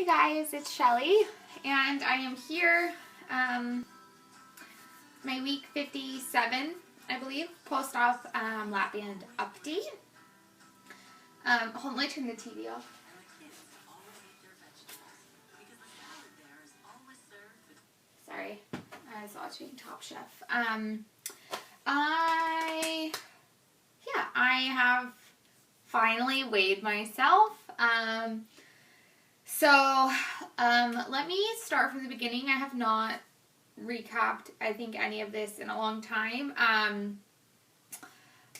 guys, it's Shelly, and I am here, my week 57, I believe, post-op LapBand update. Hold on, let me turn the TV off. Sorry, I was watching Top Chef. I have finally weighed myself. Let me start from the beginning. I have not recapped, I think, any of this in a long time.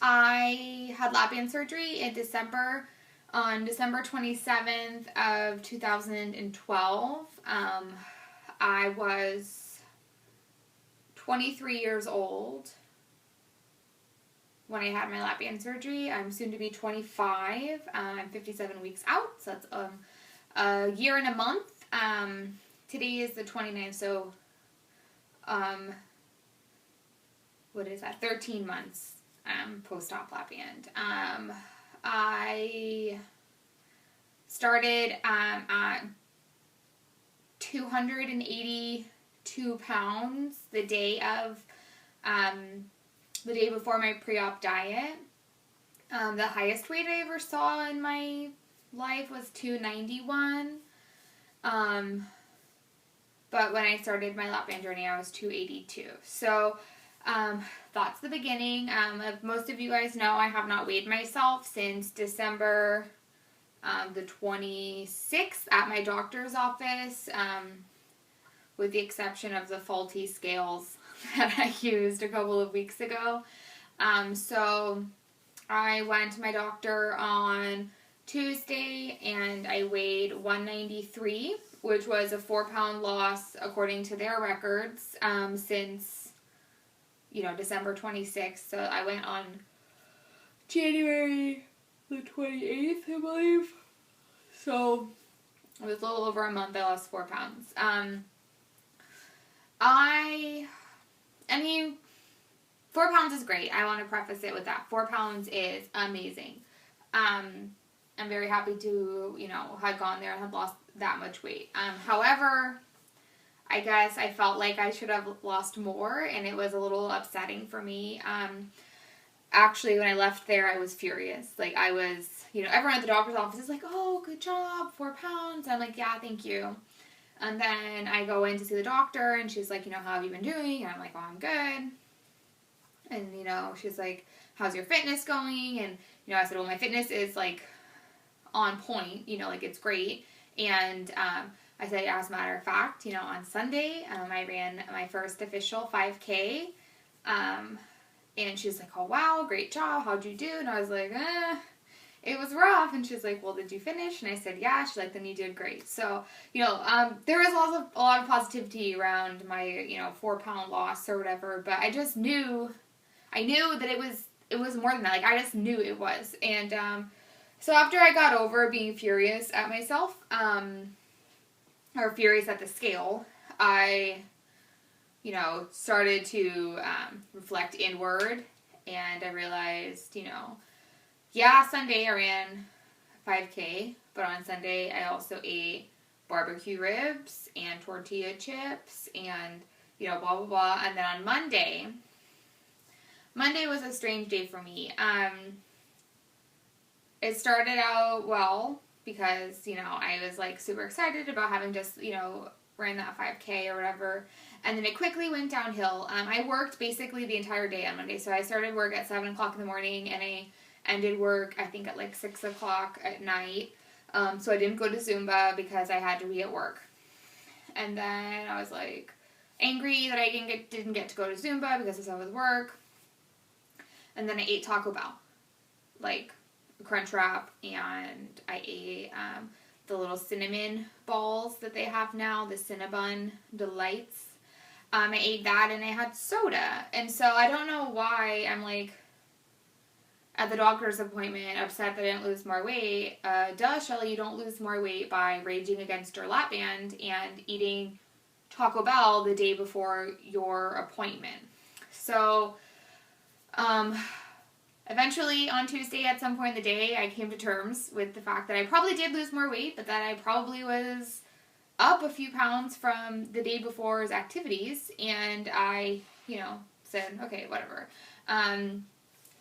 I had LapBand surgery in December, on December 27th of 2012. I was 23 years old when I had my LapBand surgery. I'm soon to be 25. I'm 57 weeks out, so that's a year and a month. Today is the 29th, so what is that? 13 months post-op LapBand. I started at 282 pounds the day before my pre-op diet. The highest weight I ever saw in my life was 291. But when I started my LapBand journey, I was 282. So that's the beginning. If most of you guys know, I have not weighed myself since December the 26th at my doctor's office, with the exception of the faulty scales that I used a couple of weeks ago. So I went to my doctor on Tuesday and I weighed 193, which was a 4-pound loss according to their records, since, December 26th. So I went on January the 28th, I believe. So it was a little over a month. I lost 4 pounds. I mean, 4 pounds is great. I want to preface it with that. 4 pounds is amazing. I'm very happy to, have gone there and have lost that much weight. However, I guess I felt like I should have lost more, and it was a little upsetting for me. Actually, when I left there, I was furious. Like, I was, everyone at the doctor's office is like, oh, good job, 4 pounds. I'm like, yeah, thank you. And then I go in to see the doctor, and she's like, how have you been doing? And I'm like, oh, I'm good. And, she's like, how's your fitness going? And, I said, well, my fitness is, like, on point, it's great. And I said, as a matter of fact, on Sunday, I ran my first official 5K. And she's like, oh, wow, great job. How'd you do? And I was like, it was rough. And she's like, well, did you finish? And I said, yeah. She's like, then you did great. So, there was a lot of positivity around my, 4-pound loss or whatever. But I just knew, that it was more than that. Like, I just knew it was. And so after I got over being furious at myself, or furious at the scale, I, started to reflect inward, and I realized, Sunday I ran 5K, but on Sunday I also ate barbecue ribs and tortilla chips and, blah, blah, blah. And then on Monday was a strange day for me. It started out well because, I was, like, super excited about having just, ran that 5K or whatever. And then it quickly went downhill. I worked basically the entire day on Monday. So I started work at 7 o'clock in the morning, and I ended work, I think, at, like, 6 o'clock at night. So I didn't go to Zumba because I had to be at work. And then I was, like, angry that I didn't get to go to Zumba because I was at work. And then I ate Taco Bell. Like, Crunch Wrap, and I ate the little cinnamon balls that they have now, the Cinnabon Delights. I ate that, and I had soda. And so I don't know why I'm, like, at the doctor's appointment upset that I didn't lose more weight. Duh, Shelly, you don't lose more weight by raging against your LapBand and eating Taco Bell the day before your appointment. So, eventually, on Tuesday, at some point in the day, I came to terms with the fact that I probably did lose more weight, but that I probably was up a few pounds from the day before's activities, and I, said, okay, whatever.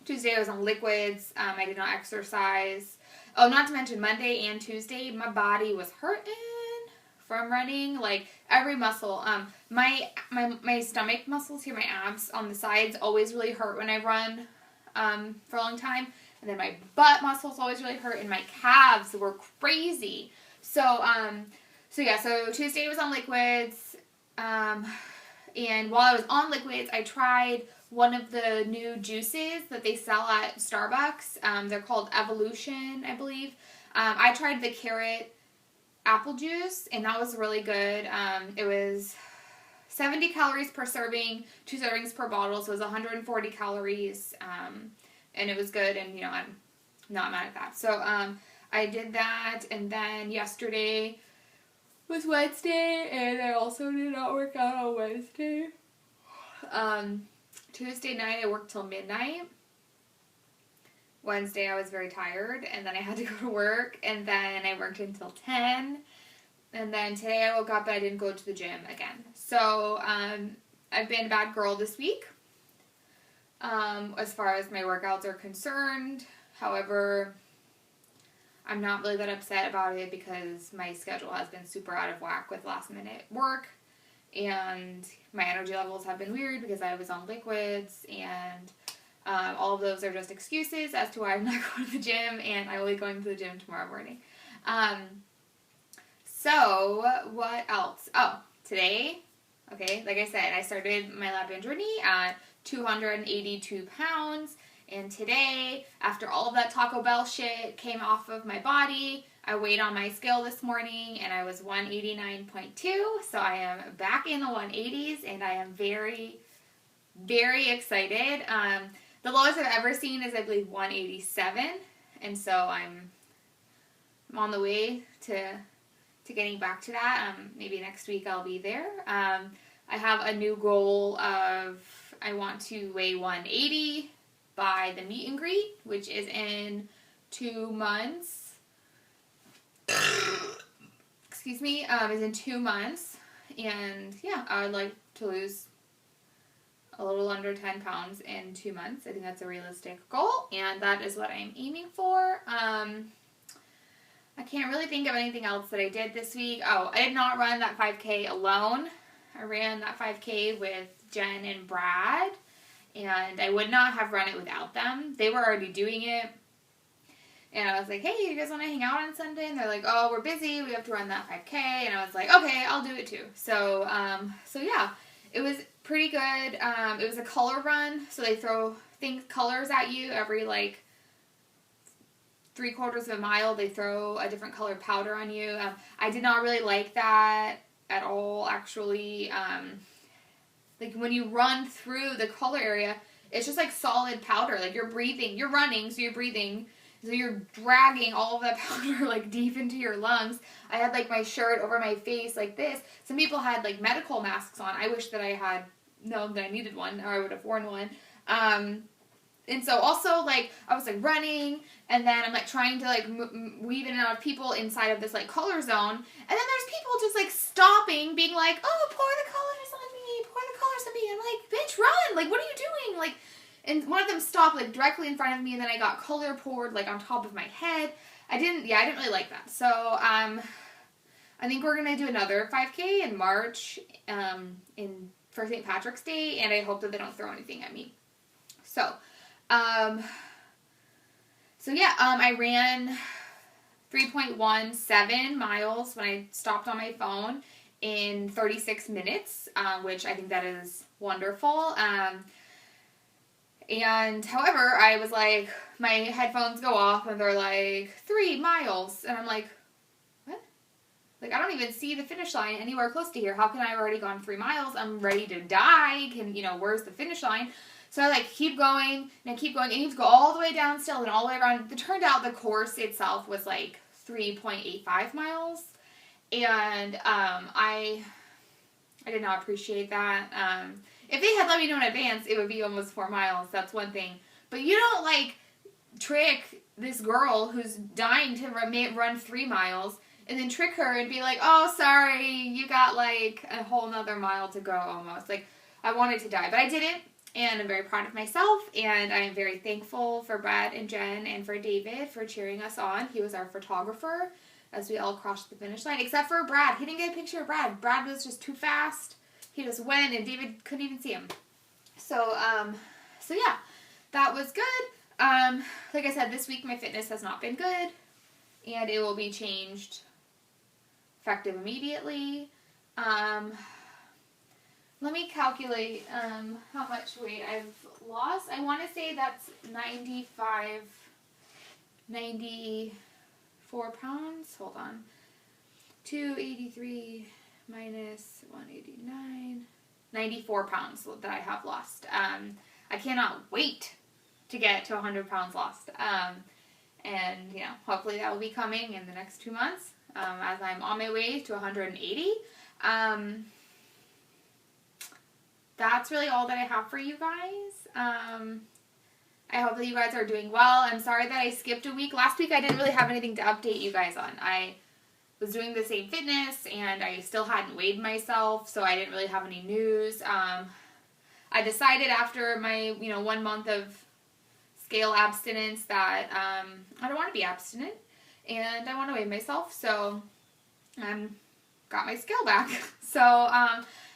Tuesday I was on liquids. I did not exercise. Oh, not to mention Monday and Tuesday, my body was hurting from running. Like every muscle. My stomach muscles here, my abs on the sides always really hurt when I run for a long time. And then my butt muscles always really hurt, and my calves were crazy. So Tuesday I was on liquids. And while I was on liquids, I tried one of the new juices that they sell at Starbucks. They're called Evolution, I believe. I tried the carrot apple juice, and that was really good. It was 70 calories per serving, 2 servings per bottle, so it was 140 calories, and it was good, and, I'm not mad at that. So I did that, and then yesterday was Wednesday, and I also did not work out on Wednesday. Tuesday night, I worked till midnight. Wednesday, I was very tired, and then I had to go to work, and then I worked until 10, and then today I woke up and I didn't go to the gym again. So, I've been a bad girl this week, as far as my workouts are concerned. However, I'm not really that upset about it because my schedule has been super out of whack with last minute work, and my energy levels have been weird because I was on liquids, and all of those are just excuses as to why I'm not going to the gym, and I will be going to the gym tomorrow morning. So what else? Oh, today, okay, like I said, I started my LapBand journey at 282 pounds. And today, after all of that Taco Bell shit came off of my body, I weighed on my scale this morning, and I was 189.2. So I am back in the 180s, and I am very, very excited. The lowest I've ever seen is, I believe, 187. And so I'm on the way to getting back to that. Maybe next week I'll be there. I have a new goal of I want to weigh 180 by the meet and greet, which is in 2 months. Excuse me, is in 2 months. And yeah, I would like to lose a little under 10 pounds in 2 months. I think that's a realistic goal, and that is what I'm aiming for. I can't really think of anything else that I did this week. Oh, I did not run that 5K alone. I ran that 5K with Jen and Brad. And I would not have run it without them. They were already doing it. And I was like, hey, you guys want to hang out on Sunday? And they're like, oh, we're busy. We have to run that 5K. And I was like, okay, I'll do it too. So yeah, it was pretty good. It was a color run. So they throw colors at you every, 3/4 of a mile. They throw a different colored powder on you. I did not really like that at all, actually. When you run through the color area, it's just solid powder. You're breathing, you're running, so you're breathing, so you're dragging all of that powder deep into your lungs. I had my shirt over my face like this. Some people had medical masks on. I wish that I had known that I needed one, or I would have worn one. And so also I was running, and then I'm trying to weave in and out of people inside of this color zone, and then there's people just stopping, being like, oh, pour the colors on me, pour the colors on me. I'm like, bitch, run! What are you doing? And one of them stopped directly in front of me, and then I got color poured on top of my head. I didn't really like that. So I think we're gonna do another 5K in March, for St. Patrick's Day, and I hope that they don't throw anything at me. So yeah, I ran 3.17 miles when I stopped on my phone in 36 minutes, which I think that is wonderful. And however, I was my headphones go off and they're 3 miles. And I'm like, what? I don't even see the finish line anywhere close to here. How can I have already gone 3 miles? I'm ready to die. Where's the finish line? So I keep going, and I keep going, and you have to go all the way down still and all the way around. It turned out the course itself was 3.85 miles, and I did not appreciate that. If they had let me know in advance, it would be almost 4 miles. That's one thing. But you don't trick this girl who's dying to run 3 miles and then trick her and be like, oh, sorry, you got like a whole nother mile to go almost. Like, I wanted to die, but I didn't. And I'm very proud of myself, and I am very thankful for Brad and Jen and for David for cheering us on. He was our photographer as we all crossed the finish line, except for Brad. He didn't get a picture of Brad. Brad was just too fast. He just went, and David couldn't even see him. So yeah, that was good. Like I said, this week my fitness has not been good, and it will be changed effective immediately. Let me calculate how much weight I've lost. I want to say that's 94 pounds. Hold on. 283 minus 189. 94 pounds that I have lost. I cannot wait to get to 100 pounds lost. And, you know, hopefully that will be coming in the next 2 months as I'm on my way to 180. That's really all that I have for you guys. I hope that you guys are doing well. I'm sorry that I skipped a week. Last week I didn't really have anything to update you guys on. I was doing the same fitness and I still hadn't weighed myself, so I didn't really have any news. I decided after my 1 month of scale abstinence that I don't want to be abstinent and I want to weigh myself, so got my scale back. So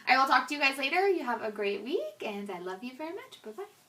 I will talk to you guys later. You have a great week, and I love you very much. Bye-bye.